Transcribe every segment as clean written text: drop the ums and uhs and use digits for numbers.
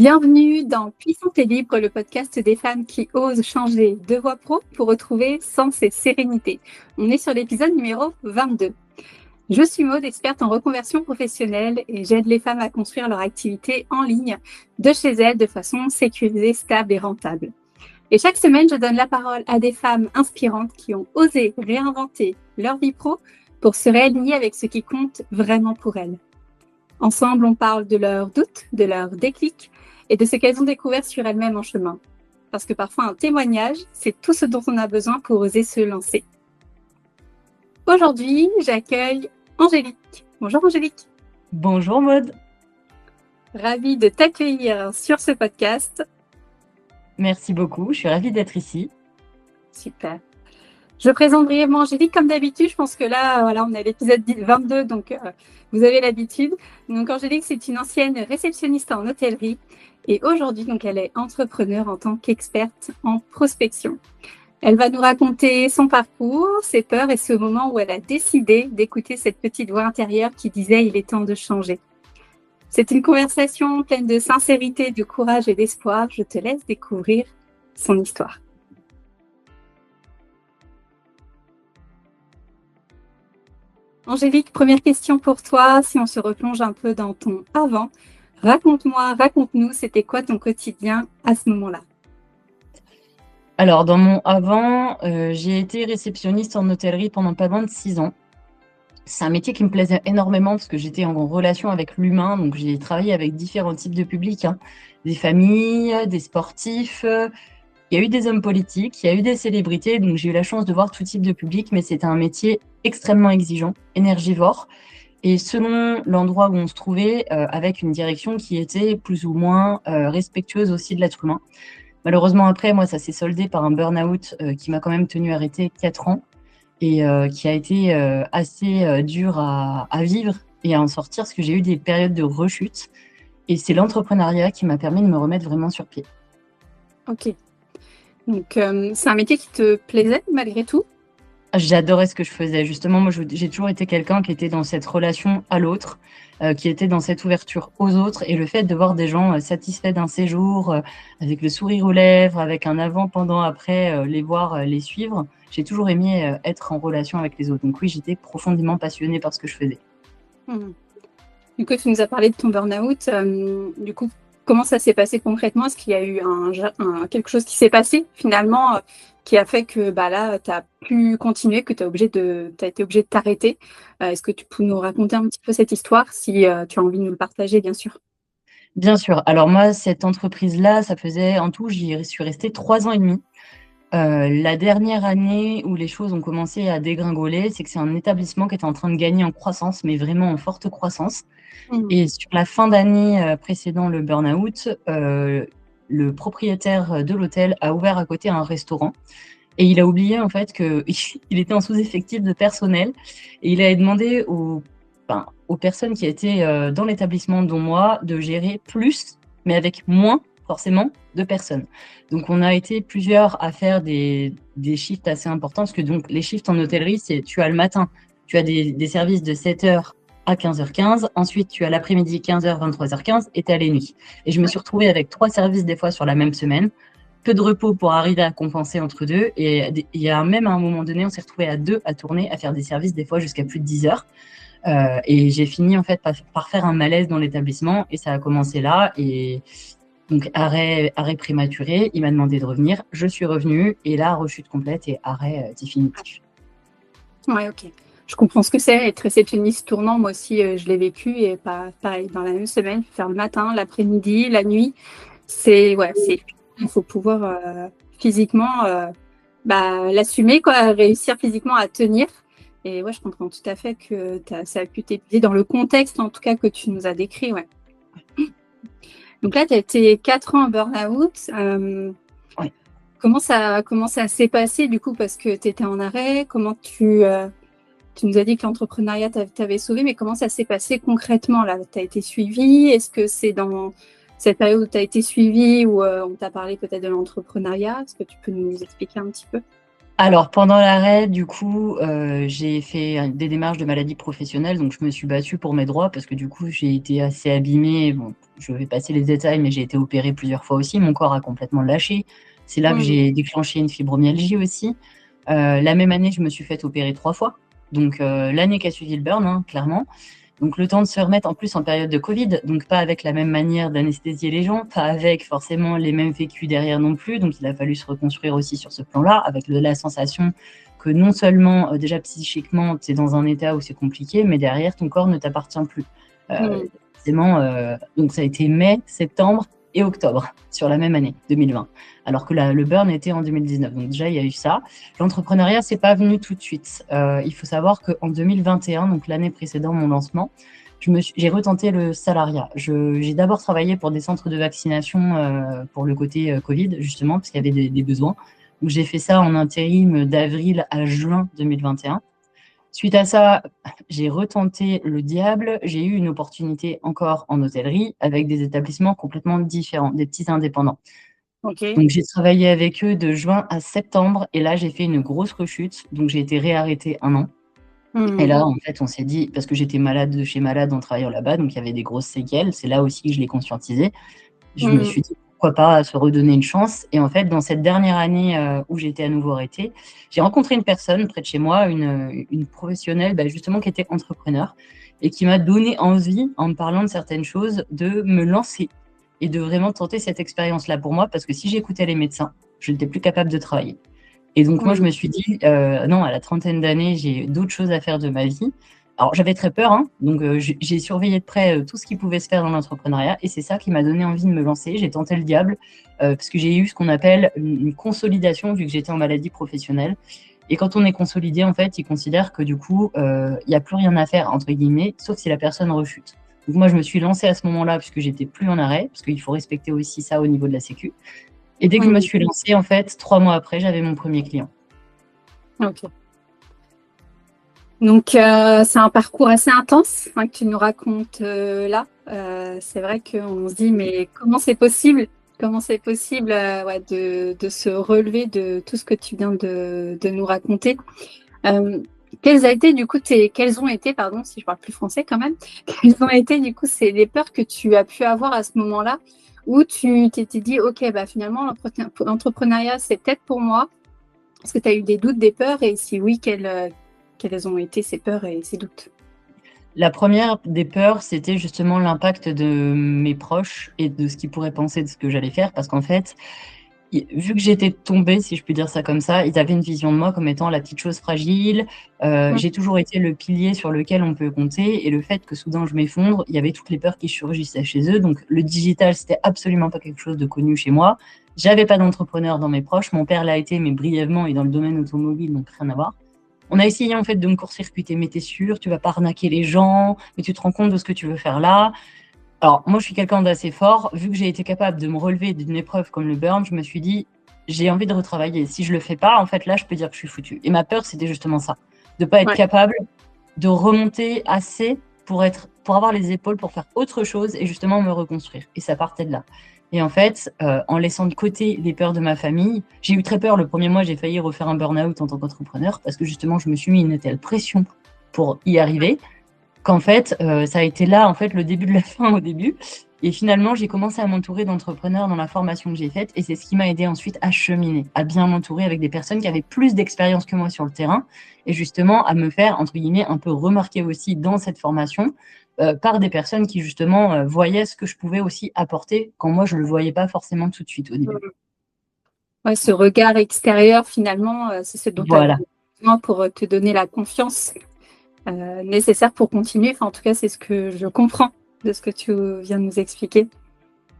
Bienvenue dans Puissante et Libre, le podcast des femmes qui osent changer de voie pro pour retrouver sens et sérénité. On est sur l'épisode numéro 22. Je suis Maud, experte en reconversion professionnelle et j'aide les femmes à construire leur activité en ligne de chez elles de façon sécurisée, stable et rentable. Et chaque semaine, je donne la parole à des femmes inspirantes qui ont osé réinventer leur vie pro pour se réaligner avec ce qui compte vraiment pour elles. Ensemble, on parle de leurs doutes, de leurs déclics et de ce qu'elles ont découvert sur elles-mêmes en chemin. Parce que parfois, un témoignage, c'est tout ce dont on a besoin pour oser se lancer. Aujourd'hui, j'accueille Angélique. Bonjour Angélique. Bonjour Maud. Ravie de t'accueillir sur ce podcast. Merci beaucoup, je suis ravie d'être ici. Super. Je présente brièvement Angélique comme d'habitude. Je pense que là, voilà, on est à l'épisode 22, donc vous avez l'habitude. Donc Angélique, c'est une ancienne réceptionniste en hôtellerie et aujourd'hui, donc, elle est entrepreneure en tant qu'experte en prospection. Elle va nous raconter son parcours, ses peurs et ce moment où elle a décidé d'écouter cette petite voix intérieure qui disait « il est temps de changer ». C'est une conversation pleine de sincérité, de courage et d'espoir. Je te laisse découvrir son histoire. Angélique, première question pour toi, si on se replonge un peu dans ton avant. Raconte-nous, c'était quoi ton quotidien à ce moment-là? Alors, dans mon avant, j'ai été réceptionniste en hôtellerie pendant pas loin de 6 ans. C'est un métier qui me plaisait énormément parce que j'étais en relation avec l'humain, donc j'ai travaillé avec différents types de publics, des familles, des sportifs, il y a eu des hommes politiques, il y a eu des célébrités, donc j'ai eu la chance de voir tout type de public, mais c'était un métier extrêmement exigeant, énergivore, et selon l'endroit où on se trouvait, avec une direction qui était plus ou moins respectueuse aussi de l'être humain. Malheureusement, après, moi, ça s'est soldé par un burn-out qui m'a quand même tenu arrêtée 4 ans et qui a été assez dur à vivre et à en sortir parce que j'ai eu des périodes de rechute. Et c'est l'entrepreneuriat qui m'a permis de me remettre vraiment sur pied. Ok. Donc, c'est un métier qui te plaisait malgré tout? J'adorais ce que je faisais. Justement, moi, j'ai toujours été quelqu'un qui était dans cette relation à l'autre, qui était dans cette ouverture aux autres. Et le fait de voir des gens satisfaits d'un séjour, avec le sourire aux lèvres, avec un avant, pendant, après, les voir, les suivre, j'ai toujours aimé être en relation avec les autres. Donc oui, j'étais profondément passionnée par ce que je faisais. Du coup, tu nous as parlé de ton burn-out. Du coup, comment ça s'est passé concrètement? Est-ce qu'il y a eu quelque chose qui s'est passé finalement qui a fait que là, tu as pu continuer, que tu as été obligé de t'arrêter? Est-ce que tu peux nous raconter un petit peu cette histoire, si tu as envie de nous le partager, bien sûr? Bien sûr. Alors moi, cette entreprise-là, ça faisait en tout, j'y suis restée 3 ans et demi. La dernière année où les choses ont commencé à dégringoler, c'est que c'est un établissement qui était en train de gagner en croissance, mais vraiment en forte croissance. Et sur la fin d'année précédant le burn-out, le propriétaire de l'hôtel a ouvert à côté un restaurant. Et il a oublié en fait qu'il était en sous-effectif de personnel. Et il a demandé aux personnes qui étaient dans l'établissement, dont moi, de gérer plus, mais avec moins forcément de personnes. Donc on a été plusieurs à faire des shifts assez importants, parce que donc les shifts en hôtellerie, c'est tu as le matin, tu as des services de 7h à 15h15, ensuite tu as l'après-midi 15h, 23h15 et tu as les nuits. Et je me suis retrouvée avec 3 services des fois sur la même semaine, peu de repos pour arriver à compenser entre deux, et il y a même à un moment donné, on s'est retrouvés à 2 à tourner, à faire des services des fois jusqu'à plus de 10 heures. Et j'ai fini en fait par faire un malaise dans l'établissement, et ça a commencé là. Et donc arrêt prématuré, il m'a demandé de revenir, je suis revenue, et là rechute complète et arrêt définitif. Ouais, ok. Je comprends ce que c'est être réceptionniste tournant. Moi aussi, je l'ai vécu et pareil, dans la même semaine, faire le matin, l'après-midi, la nuit. Il faut pouvoir physiquement l'assumer, quoi, réussir physiquement à tenir. Et ouais, je comprends tout à fait que ça a pu t'épuiser dans le contexte, en tout cas, que tu nous as décrit, ouais. Donc là, tu as été 4 ans en burn-out. Ouais. Comment ça s'est passé, du coup, parce que tu étais en arrêt? Comment tu nous as dit que l'entrepreneuriat t'avait sauvé, mais comment ça s'est passé concrètement, là? Tu as été suivie? Est-ce que c'est dans cette période où tu as été suivie ou on t'a parlé peut-être de l'entrepreneuriat? Est-ce que tu peux nous expliquer un petit peu? Alors, pendant l'arrêt, du coup, j'ai fait des démarches de maladie professionnelle, donc je me suis battue pour mes droits parce que du coup, j'ai été assez abîmée. Bon, je vais passer les détails, mais j'ai été opérée plusieurs fois aussi. Mon corps a complètement lâché. C'est là que Mmh. j'ai déclenché une fibromyalgie aussi. La même année, je me suis fait opérer 3 fois. Donc, l'année qui a suivi le burn, hein, clairement. Donc le temps de se remettre en plus en période de Covid, donc pas avec la même manière d'anesthésier les gens, pas avec forcément les mêmes vécus derrière non plus. Donc il a fallu se reconstruire aussi sur ce plan-là, avec la sensation que non seulement déjà psychiquement tu es dans un état où c'est compliqué, mais derrière ton corps ne t'appartient plus. Mmh. Forcément, donc ça a été mai, septembre et octobre sur la même année 2020, alors que le burn était en 2019. Donc déjà il y a eu ça. L'entrepreneuriat, c'est pas venu tout de suite. Il faut savoir qu'en 2021, donc l'année précédant mon lancement, j'ai retenté le salariat. J'ai d'abord travaillé pour des centres de vaccination pour le côté Covid, justement, parce qu'il y avait des besoins. Donc j'ai fait ça en intérim d'avril à juin 2021. Suite à ça, j'ai retenté le diable. J'ai eu une opportunité encore en hôtellerie avec des établissements complètement différents, des petits indépendants. OK. Donc j'ai travaillé avec eux de juin à septembre et là, j'ai fait une grosse rechute. Donc j'ai été réarrêtée 1 an et Mmh. là, en fait, on s'est dit parce que j'étais malade de chez malade en travaillant là-bas, donc il y avait des grosses séquelles. C'est là aussi que je l'ai conscientisé. Je me Mmh. suis dit: «Pourquoi pas se redonner une chance?» Et en fait, dans cette dernière année, où j'ai été à nouveau arrêtée, j'ai rencontré une personne près de chez moi, une professionnelle, bah, justement qui était entrepreneur et qui m'a donné envie, en me parlant de certaines choses, de me lancer et de vraiment tenter cette expérience-là pour moi. Parce que si j'écoutais les médecins, je n'étais plus capable de travailler. Et donc moi, je Mmh. me suis dit: Non, à la trentaine d'années, j'ai d'autres choses à faire de ma vie». Alors j'avais très peur, hein, donc j'ai surveillé de près, tout ce qui pouvait se faire dans l'entrepreneuriat et c'est ça qui m'a donné envie de me lancer. J'ai tenté le diable, parce que j'ai eu ce qu'on appelle une consolidation vu que j'étais en maladie professionnelle et quand on est consolidé, en fait, ils considèrent que du coup, il y a plus rien à faire entre guillemets, sauf si la personne refute. Donc moi, je me suis lancée à ce moment-là puisque j'étais plus en arrêt, parce qu'il faut respecter aussi ça au niveau de la sécu et dès que je me Mmh. suis lancée, en fait, 3 mois après, j'avais mon premier client. OK. Donc, c'est un parcours assez intense, hein, que tu nous racontes là. C'est vrai qu'on se dit, mais comment c'est possible? Comment c'est possible ouais, de se relever de tout ce que tu viens de nous raconter? Euh, quelles ont été, pardon, si je parle plus français quand même, quelles ont été du coup les peurs que tu as pu avoir à ce moment-là où tu t'étais dit, ok, bah finalement l'entrepreneuriat c'est peut-être pour moi. Est-ce que tu as eu des doutes, des peurs et si oui, quelles ont été ces peurs et ces doutes? La première des peurs, c'était justement l'impact de mes proches et de ce qu'ils pourraient penser de ce que j'allais faire parce qu'en fait, vu que j'étais tombée, si je puis dire ça comme ça, ils avaient une vision de moi comme étant la petite chose fragile. Mmh. J'ai toujours été le pilier sur lequel on peut compter et le fait que soudain je m'effondre, il y avait toutes les peurs qui surgissaient chez eux. Donc le digital, c'était absolument pas quelque chose de connu chez moi. J'avais pas d'entrepreneur dans mes proches. Mon père l'a été, mais brièvement et dans le domaine automobile, donc rien à voir. On a essayé en fait de me court-circuiter, mais t'es sûr, tu vas pas arnaquer les gens, mais tu te rends compte de ce que tu veux faire là. Alors moi je suis quelqu'un d'assez fort, vu que j'ai été capable de me relever d'une épreuve comme le burn, je me suis dit j'ai envie de retravailler. Si je le fais pas, en fait là je peux dire que je suis foutue. Et ma peur c'était justement ça, de pas être Ouais. capable de remonter assez pour avoir les épaules pour faire autre chose et justement me reconstruire. Et ça partait de là. Et en fait, en laissant de côté les peurs de ma famille, j'ai eu très peur. Le premier mois, j'ai failli refaire un burn-out en tant qu'entrepreneur parce que justement, je me suis mis une telle pression pour y arriver qu'en fait, ça a été là, en fait, le début de la fin au début. Et finalement, j'ai commencé à m'entourer d'entrepreneurs dans la formation que j'ai faite et c'est ce qui m'a aidé ensuite à cheminer, à bien m'entourer avec des personnes qui avaient plus d'expérience que moi sur le terrain et justement à me faire, entre guillemets, un peu remarquer aussi dans cette formation par des personnes qui justement voyaient ce que je pouvais aussi apporter quand moi je le voyais pas forcément tout de suite au début. Ouais, ce regard extérieur, finalement, c'est ce dont tu avais Voilà. besoin pour te donner la confiance nécessaire pour continuer. Enfin, en tout cas, c'est ce que je comprends de ce que tu viens de nous expliquer.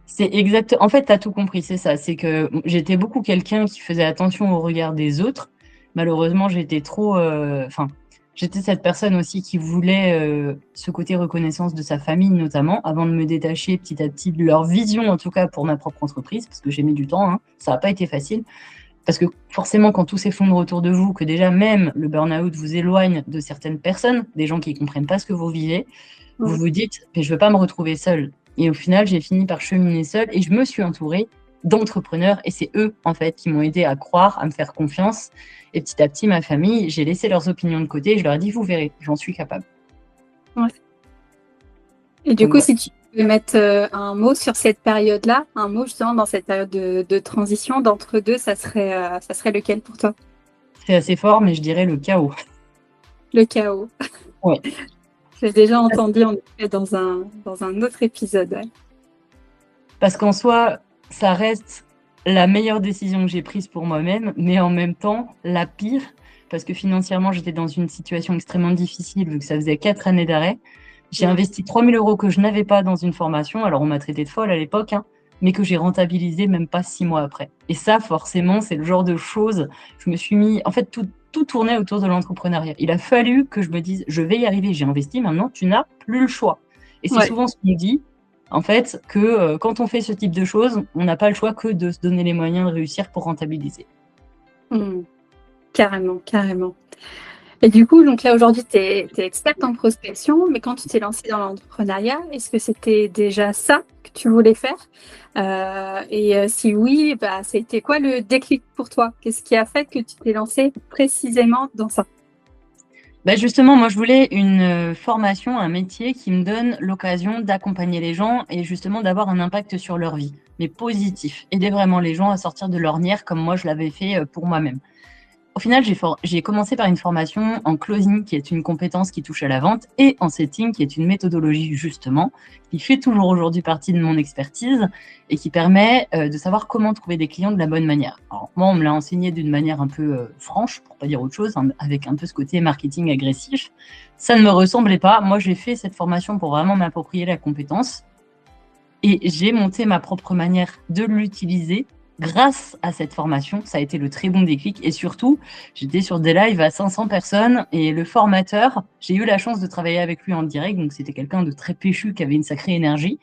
C'est exact. En fait, tu as tout compris, c'est ça. C'est que j'étais beaucoup quelqu'un qui faisait attention au regard des autres. Malheureusement, j'étais trop. Enfin, j'étais cette personne aussi qui voulait ce côté reconnaissance de sa famille, notamment, avant de me détacher petit à petit de leur vision, en tout cas pour ma propre entreprise, parce que j'ai mis du temps. Hein. Ça n'a pas été facile. Parce que forcément, quand tout s'effondre autour de vous, que déjà même le burn-out vous éloigne de certaines personnes, des gens qui ne comprennent pas ce que vous vivez, vous Mm. vous dites, mais je ne veux pas me retrouver seule. Et au final, j'ai fini par cheminer seule et je me suis entourée d'entrepreneurs et c'est eux, en fait, qui m'ont aidé à croire, à me faire confiance. Et petit à petit, ma famille, j'ai laissé leurs opinions de côté et je leur ai dit, vous verrez, j'en suis capable. Ouais. Et du Donc, coup, voilà. si tu veux mettre un mot sur cette période-là, un mot justement dans cette période de transition d'entre-deux, ça serait lequel pour toi? C'est assez fort, mais je dirais le chaos. Le chaos. Ouais. J'ai déjà entendu en effet dans un autre épisode. Ouais. Parce qu'en soi, ça reste la meilleure décision que j'ai prise pour moi-même, mais en même temps, la pire, parce que financièrement, j'étais dans une situation extrêmement difficile, vu que ça faisait 4 années d'arrêt. J'ai investi 3 000 € que je n'avais pas dans une formation, alors on m'a traité de folle à l'époque, hein, mais que j'ai rentabilisé même pas 6 mois après. Et ça, forcément, c'est le genre de choses, je me suis mis, en fait, tout tournait autour de l'entrepreneuriat. Il a fallu que je me dise, je vais y arriver, j'ai investi, maintenant, tu n'as plus le choix. Et c'est Ouais. souvent ce qu'on dit, en fait, que quand on fait ce type de choses, on n'a pas le choix que de se donner les moyens de réussir pour rentabiliser. Mmh. Carrément, carrément. Et du coup, donc là aujourd'hui, tu es experte en prospection, mais quand tu t'es lancée dans l'entrepreneuriat, est-ce que c'était déjà ça que tu voulais faire? Et si oui, bah, c'était quoi le déclic pour toi? Qu'est-ce qui a fait que tu t'es lancée précisément dans ça? Bah justement, moi, je voulais une formation, un métier qui me donne l'occasion d'accompagner les gens et justement d'avoir un impact sur leur vie, mais positif. Aider vraiment les gens à sortir de l'ornière comme moi, je l'avais fait pour moi-même. Au final, j'ai commencé par une formation en closing, qui est une compétence qui touche à la vente, et en setting, qui est une méthodologie justement, qui fait toujours aujourd'hui partie de mon expertise et qui permet de savoir comment trouver des clients de la bonne manière. Alors, moi, on me l'a enseigné d'une manière un peu franche, pour pas dire autre chose, hein, avec un peu ce côté marketing agressif. Ça ne me ressemblait pas. Moi, j'ai fait cette formation pour vraiment m'approprier la compétence et j'ai monté ma propre manière de l'utiliser. Grâce à cette formation, ça a été le très bon déclic. Et surtout, j'étais sur des lives à 500 personnes et le formateur, j'ai eu la chance de travailler avec lui en direct. Donc, c'était quelqu'un de très péchu qui avait une sacrée énergie.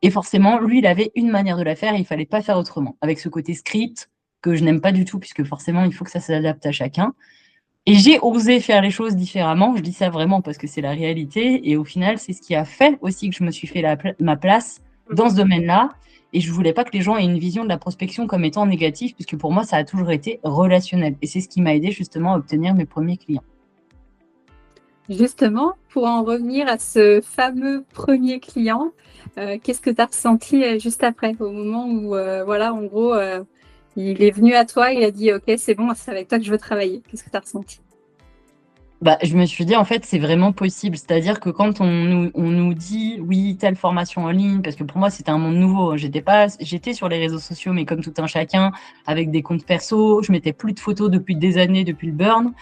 Et forcément, lui, il avait une manière de la faire et il fallait pas faire autrement. Avec ce côté script que je n'aime pas du tout puisque forcément, il faut que ça s'adapte à chacun. Et j'ai osé faire les choses différemment. Je dis ça vraiment parce que c'est la réalité. Et au final, c'est ce qui a fait aussi que je me suis fait ma place dans ce domaine-là. Et je voulais pas que les gens aient une vision de la prospection comme étant négative, puisque pour moi, ça a toujours été relationnel. Et c'est ce qui m'a aidé justement à obtenir mes premiers clients. Justement, pour en revenir à ce fameux premier client, qu'est-ce que tu as ressenti juste après, au moment où, voilà, en gros, il est venu à toi, il a dit, OK, c'est bon, c'est avec toi que je veux travailler. Qu'est-ce que tu as ressenti? Bah, je me suis dit, en fait, c'est vraiment possible. C'est-à-dire que quand on nous dit, oui, telle formation en ligne, parce que pour moi, c'était un monde nouveau. J'étais sur les réseaux sociaux, mais comme tout un chacun, avec des comptes perso. Je mettais plus de photos depuis des années, depuis le burn.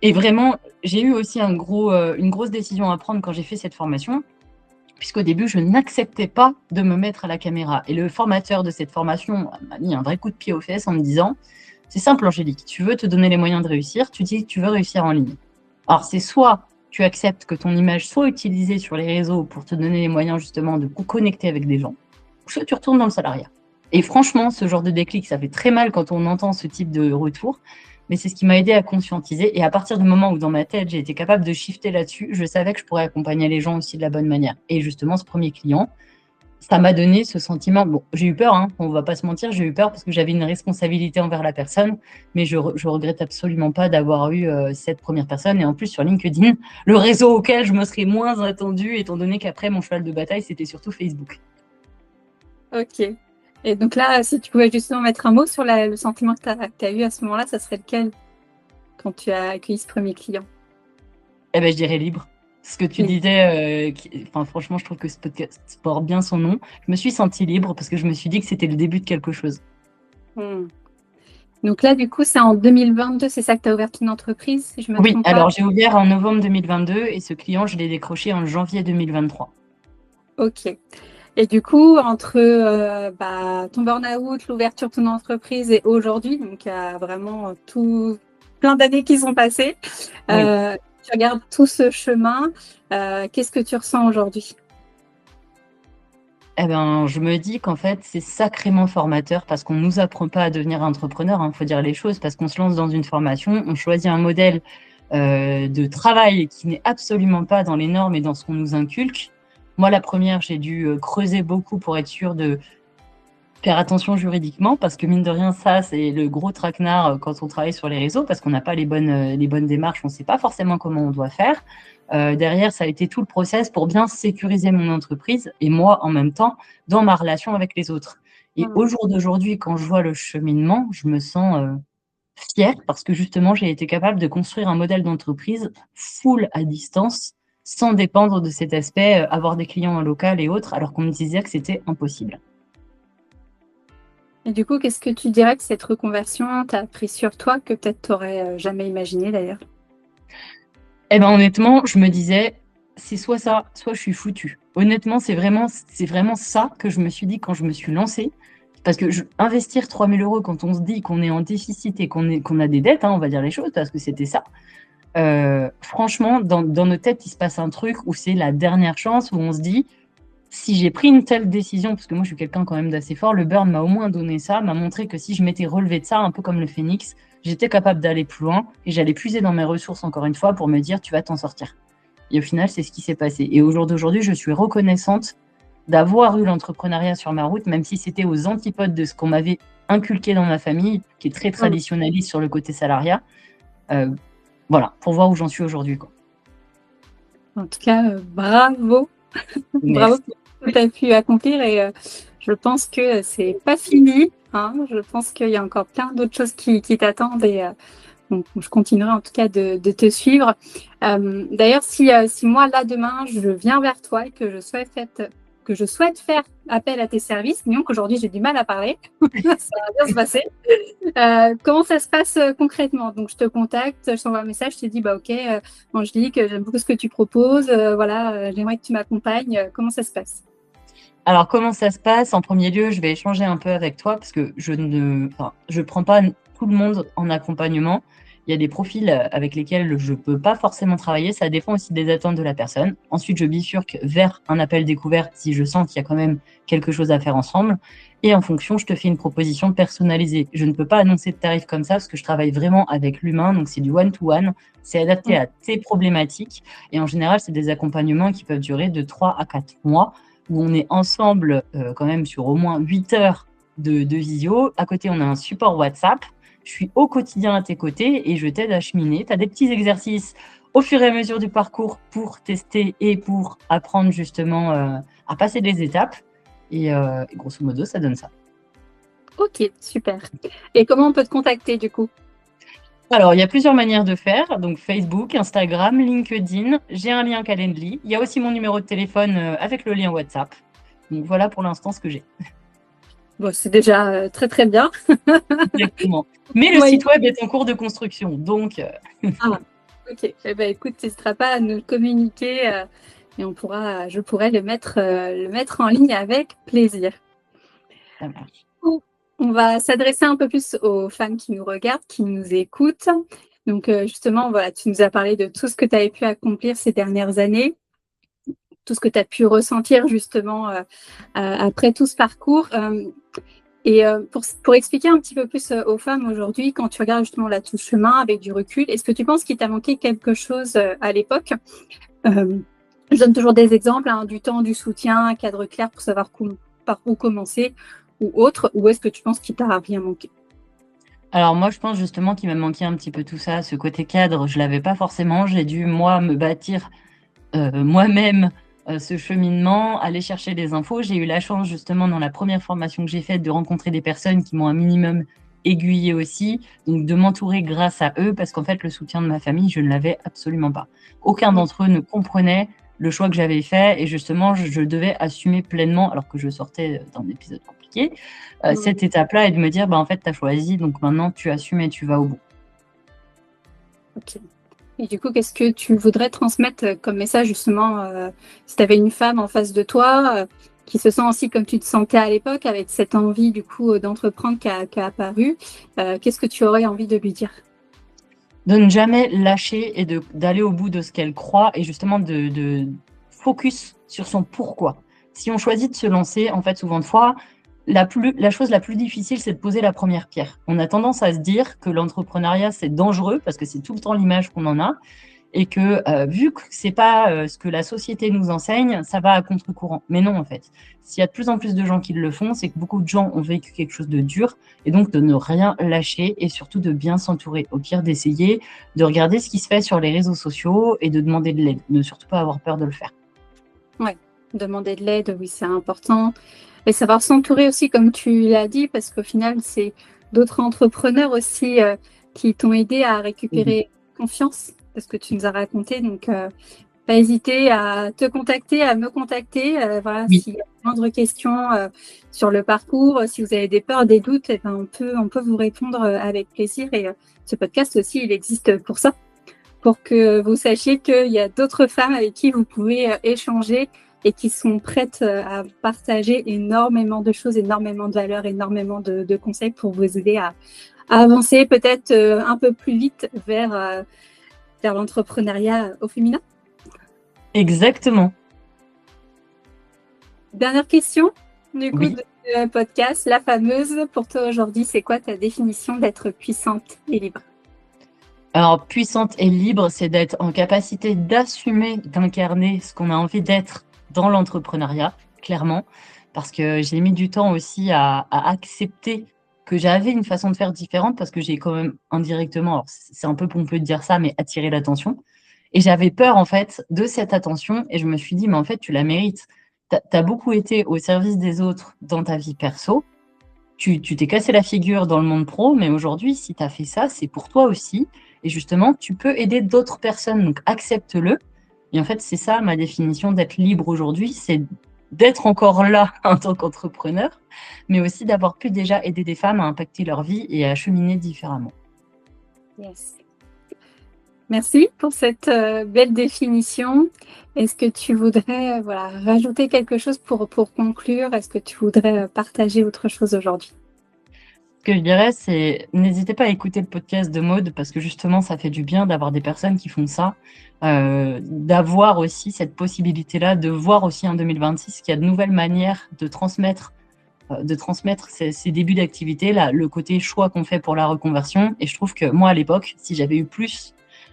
Et vraiment, j'ai eu aussi une grosse décision à prendre quand j'ai fait cette formation, puisqu'au début, je n'acceptais pas de me mettre à la caméra. Et le formateur de cette formation m'a mis un vrai coup de pied aux fesses en me disant, c'est simple, Angélique, tu veux te donner les moyens de réussir, tu dis que tu veux réussir en ligne. Alors, c'est soit tu acceptes que ton image soit utilisée sur les réseaux pour te donner les moyens justement de connecter avec des gens, soit tu retournes dans le salariat. Et franchement, ce genre de déclic, ça fait très mal quand on entend ce type de retour, mais c'est ce qui m'a aidé à conscientiser. Et à partir du moment où dans ma tête, j'ai été capable de shifter là-dessus, je savais que je pourrais accompagner les gens aussi de la bonne manière. Et justement, ce premier client, ça m'a donné ce sentiment. Bon, j'ai eu peur, hein, on va pas se mentir, j'ai eu peur parce que j'avais une responsabilité envers la personne, mais je regrette absolument pas d'avoir eu cette première personne. Et en plus, sur LinkedIn, le réseau auquel je me serais moins attendue, étant donné qu'après, mon cheval de bataille, c'était surtout Facebook. OK. Et donc là, si tu pouvais justement mettre un mot sur le sentiment que tu as eu à ce moment-là, ça serait lequel quand tu as accueilli ce premier client? Eh ben, je dirais libre. Ce que tu Oui. disais, enfin, franchement, je trouve que ce podcast porte bien son nom. Je me suis sentie libre parce que je me suis dit que c'était le début de quelque chose. Hmm. Donc là, du coup, c'est en 2022, c'est ça que tu as ouvert une entreprise, si je ne me Oui, trompe pas? alors j'ai ouvert en novembre 2022 et ce client, je l'ai décroché en janvier 2023. OK. Et du coup, entre ton burn-out, l'ouverture de ton entreprise et aujourd'hui, donc il y a vraiment plein d'années qui sont passées, Oui. tu regardes tout ce chemin, qu'est-ce que tu ressens aujourd'hui? Eh ben, je me dis qu'en fait, c'est sacrément formateur parce qu'on nous apprend pas à devenir entrepreneur, hein, faut dire les choses, parce qu'on se lance dans une formation, on choisit un modèle de travail qui n'est absolument pas dans les normes et dans ce qu'on nous inculque. Moi, la première, j'ai dû creuser beaucoup pour être sûre de faire attention juridiquement parce que mine de rien, ça, c'est le gros traquenard quand on travaille sur les réseaux parce qu'on n'a pas les bonnes démarches, on ne sait pas forcément comment on doit faire. Derrière, ça a été tout le process pour bien sécuriser mon entreprise et moi en même temps dans ma relation avec les autres. Et au jour d'aujourd'hui, quand je vois le cheminement, je me sens fière parce que justement, j'ai été capable de construire un modèle d'entreprise full à distance sans dépendre de cet aspect, avoir des clients en local et autres, alors qu'on me disait que c'était impossible. Et du coup, qu'est-ce que tu dirais que cette reconversion t'a appris sur toi que peut-être tu n'aurais jamais imaginé d'ailleurs? Eh ben honnêtement, je me disais, c'est soit ça, soit je suis foutue. Honnêtement, c'est vraiment ça que je me suis dit quand je me suis lancée. Parce que investir 3 000 € quand on se dit qu'on est en déficit et qu'on a des dettes, hein, on va dire les choses, parce que c'était ça. Franchement, dans nos têtes, il se passe un truc où c'est la dernière chance, où on se dit, si j'ai pris une telle décision, parce que moi je suis quelqu'un quand même d'assez fort, le burn m'a au moins donné ça, m'a montré que si je m'étais relevé de ça, un peu comme le phénix, j'étais capable d'aller plus loin et j'allais puiser dans mes ressources encore une fois pour me dire tu vas t'en sortir. Et au final, c'est ce qui s'est passé. Et au jour d'aujourd'hui, je suis reconnaissante d'avoir eu l'entrepreneuriat sur ma route, même si c'était aux antipodes de ce qu'on m'avait inculqué dans ma famille, qui est très traditionnaliste sur le côté salariat. Voilà, pour voir où j'en suis aujourd'hui. En tout cas, bravo. Bravo pour ce que tu as pu accomplir et je pense que c'est pas fini. Hein. Je pense qu'il y a encore plein d'autres choses qui t'attendent et donc, je continuerai en tout cas de te suivre. D'ailleurs, si moi, là, demain, je viens vers toi et que je souhaite faire appel à tes services, disons qu'aujourd'hui, j'ai du mal à parler, ça va bien se passer. Comment ça se passe concrètement? Donc, je te contacte, je t'envoie un message, je te dis, bah, ok, Angélique, j'aime beaucoup ce que tu proposes, voilà, j'aimerais que tu m'accompagnes. Comment ça se passe? Alors, comment ça se passe? En premier lieu, je vais échanger un peu avec toi parce que je prends pas tout le monde en accompagnement. Il y a des profils avec lesquels je peux pas forcément travailler. Ça dépend aussi des attentes de la personne. Ensuite, je bifurque vers un appel découverte si je sens qu'il y a quand même quelque chose à faire ensemble. Et en fonction, je te fais une proposition personnalisée. Je ne peux pas annoncer de tarif comme ça parce que je travaille vraiment avec l'humain. Donc, c'est du one-to-one. C'est adapté à tes problématiques. Et en général, c'est des accompagnements qui peuvent durer de 3 à 4 mois où on est ensemble quand même sur au moins 8 heures de visio. À côté, on a un support WhatsApp. Je suis au quotidien à tes côtés et je t'aide à cheminer. Tu as des petits exercices au fur et à mesure du parcours pour tester et pour apprendre justement à passer des étapes. Et grosso modo, ça donne ça. Ok, super. Et comment on peut te contacter du coup? Alors, il y a plusieurs manières de faire. Donc, Facebook, Instagram, LinkedIn. J'ai un lien Calendly. Il y a aussi mon numéro de téléphone avec le lien WhatsApp. Donc, voilà pour l'instant ce que j'ai. Bon, c'est déjà très, très bien. Exactement. Mais le site web est en cours de construction. Donc. Ah, ok. Eh ben, écoute, tu n'hésiteras pas à nous communiquer et je pourrais le mettre en ligne avec plaisir. Ça marche. On va s'adresser un peu plus aux femmes qui nous regardent, qui nous écoutent. Donc, justement, voilà, tu nous as parlé de tout ce que tu avais pu accomplir ces dernières années, tout ce que tu as pu ressentir justement après tout ce parcours. Et pour expliquer un petit peu plus aux femmes aujourd'hui, quand tu regardes justement là tout chemin avec du recul, est-ce que tu penses qu'il t'a manqué quelque chose à l'époque? Je donne toujours des exemples, hein, du temps, du soutien, un cadre clair pour savoir par où commencer ou autre, ou est-ce que tu penses qu'il t'a rien manqué? Alors moi, je pense justement qu'il m'a manqué un petit peu tout ça, ce côté cadre, je l'avais pas forcément. J'ai dû, moi, me bâtir moi-même ce cheminement, aller chercher des infos. J'ai eu la chance justement dans la première formation que j'ai faite de rencontrer des personnes qui m'ont un minimum aiguillée aussi, donc de m'entourer grâce à eux, parce qu'en fait, le soutien de ma famille, je ne l'avais absolument pas. Aucun d'entre eux ne comprenait le choix que j'avais fait et justement, je devais assumer pleinement, alors que je sortais d'un épisode compliqué, cette étape-là et de me dire, bah, en fait, tu as choisi, donc maintenant, tu assumes et tu vas au bout. Ok. Et du coup, qu'est-ce que tu voudrais transmettre comme message justement si tu avais une femme en face de toi qui se sent aussi comme tu te sentais à l'époque avec cette envie du coup d'entreprendre qui a apparu, qu'est-ce que tu aurais envie de lui dire? De ne jamais lâcher et d'aller au bout de ce qu'elle croit et justement de focus sur son pourquoi. Si on choisit de se lancer, en fait, souvent de fois, la chose la plus difficile, c'est de poser la première pierre. On a tendance à se dire que l'entrepreneuriat, c'est dangereux parce que c'est tout le temps l'image qu'on en a. et que vu que c'est pas ce que la société nous enseigne, ça va à contre-courant. Mais non, en fait, s'il y a de plus en plus de gens qui le font, c'est que beaucoup de gens ont vécu quelque chose de dur, et donc de ne rien lâcher et surtout de bien s'entourer. Au pire, d'essayer de regarder ce qui se fait sur les réseaux sociaux et de demander de l'aide. Ne surtout pas avoir peur de le faire. Ouais, demander de l'aide, oui, c'est important. Et savoir s'entourer aussi, comme tu l'as dit, parce qu'au final, c'est d'autres entrepreneurs aussi qui t'ont aidé à récupérer confiance, parce que tu nous as raconté. Donc, pas hésiter à te contacter, à me contacter. Voilà, Oui, s'il y a moindre question sur le parcours, si vous avez des peurs, des doutes, eh ben, on peut vous répondre avec plaisir. Et ce podcast aussi, il existe pour ça, pour que vous sachiez qu'il y a d'autres femmes avec qui vous pouvez échanger et qui sont prêtes à partager énormément de choses, énormément de valeurs, énormément de conseils pour vous aider à avancer peut-être un peu plus vite vers l'entrepreneuriat au féminin. exactement. Dernière question, du coup, Oui. de ce podcast, la fameuse, pour toi aujourd'hui, c'est quoi ta définition d'être puissante et libre? Alors, puissante et libre, c'est d'être en capacité d'assumer, d'incarner ce qu'on a envie d'être dans l'entrepreneuriat, clairement, parce que j'ai mis du temps aussi à accepter que j'avais une façon de faire différente, parce que j'ai quand même indirectement, alors c'est un peu pompeux de dire ça, mais attiré l'attention. Et j'avais peur, en fait, de cette attention, et je me suis dit, mais en fait, tu la mérites. T'as beaucoup été au service des autres dans ta vie perso, tu t'es cassé la figure dans le monde pro, mais aujourd'hui, si tu as fait ça, c'est pour toi aussi. Et justement, tu peux aider d'autres personnes, donc accepte-le. Et en fait, c'est ça ma définition d'être libre aujourd'hui, c'est d'être encore là en tant qu'entrepreneur, mais aussi d'avoir pu déjà aider des femmes à impacter leur vie et à cheminer différemment. Yes. Merci pour cette belle définition. Est-ce que tu voudrais voilà, rajouter quelque chose pour conclure? Est-ce que tu voudrais partager autre chose aujourd'hui? Ce que je dirais, c'est n'hésitez pas à écouter le podcast de Maude parce que justement, ça fait du bien d'avoir des personnes qui font ça, d'avoir aussi cette possibilité-là, de voir aussi en 2026 qu'il y a de nouvelles manières de transmettre ces débuts d'activité, là, le côté choix qu'on fait pour la reconversion. Et je trouve que moi, à l'époque, si j'avais eu plus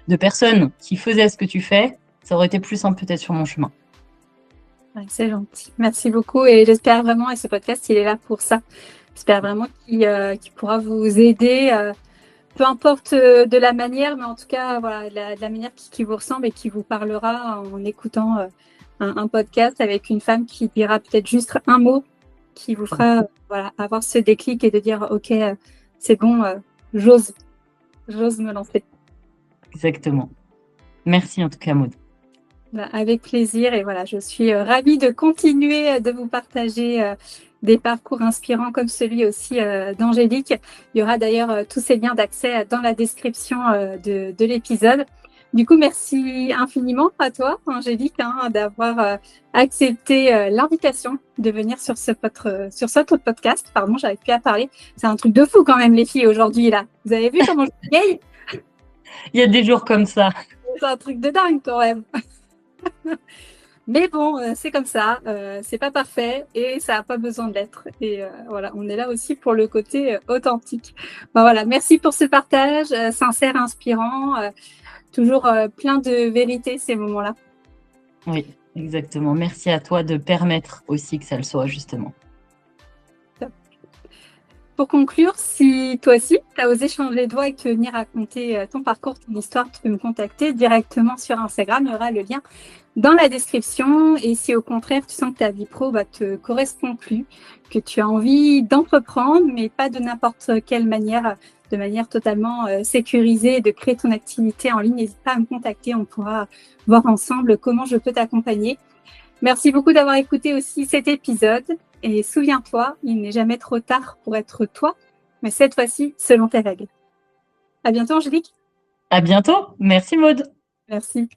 de personnes qui faisaient ce que tu fais, ça aurait été plus simple peut-être sur mon chemin. Ouais, c'est gentil. Merci beaucoup et j'espère vraiment, et ce podcast, il est là pour ça. J'espère vraiment qu'il pourra vous aider, peu importe de la manière, mais en tout cas, voilà, de la manière qui vous ressemble et qui vous parlera en écoutant un podcast avec une femme qui dira peut-être juste un mot qui vous fera voilà, avoir ce déclic et de dire, OK, c'est bon, j'ose me lancer. Exactement. Merci en tout cas, Maud. Avec plaisir et voilà, je suis ravie de continuer de vous partager des parcours inspirants comme celui aussi d'Angélique. Il y aura d'ailleurs tous ces liens d'accès dans la description de l'épisode. Du coup, merci infiniment à toi, Angélique, d'avoir accepté l'invitation de venir sur sur cet autre podcast. Pardon, j'arrive plus à parler. C'est un truc de fou quand même, les filles, aujourd'hui, là. Vous avez vu comment je suis vieille? Il y a des jours comme ça. C'est un truc de dingue quand même. Mais bon, c'est comme ça, c'est pas parfait et ça n'a pas besoin de l'être. Et voilà, on est là aussi pour le côté authentique. Ben voilà, merci pour ce partage sincère, inspirant, toujours plein de vérité ces moments-là. Oui, exactement. Merci à toi de permettre aussi que ça le soit, justement. Pour conclure, si toi aussi, tu as osé changer de voix et que tu veux venir raconter ton parcours, ton histoire, tu peux me contacter directement sur Instagram. Il y aura le lien dans la description. Et si au contraire, tu sens que ta vie pro ne te correspond plus, que tu as envie d'entreprendre, mais pas de n'importe quelle manière, de manière totalement sécurisée, de créer ton activité en ligne, n'hésite pas à me contacter. On pourra voir ensemble comment je peux t'accompagner. Merci beaucoup d'avoir écouté aussi cet épisode. Et souviens-toi, il n'est jamais trop tard pour être toi, mais cette fois-ci, selon tes règles. À bientôt, Angélique. À bientôt. Merci, Maud. Merci.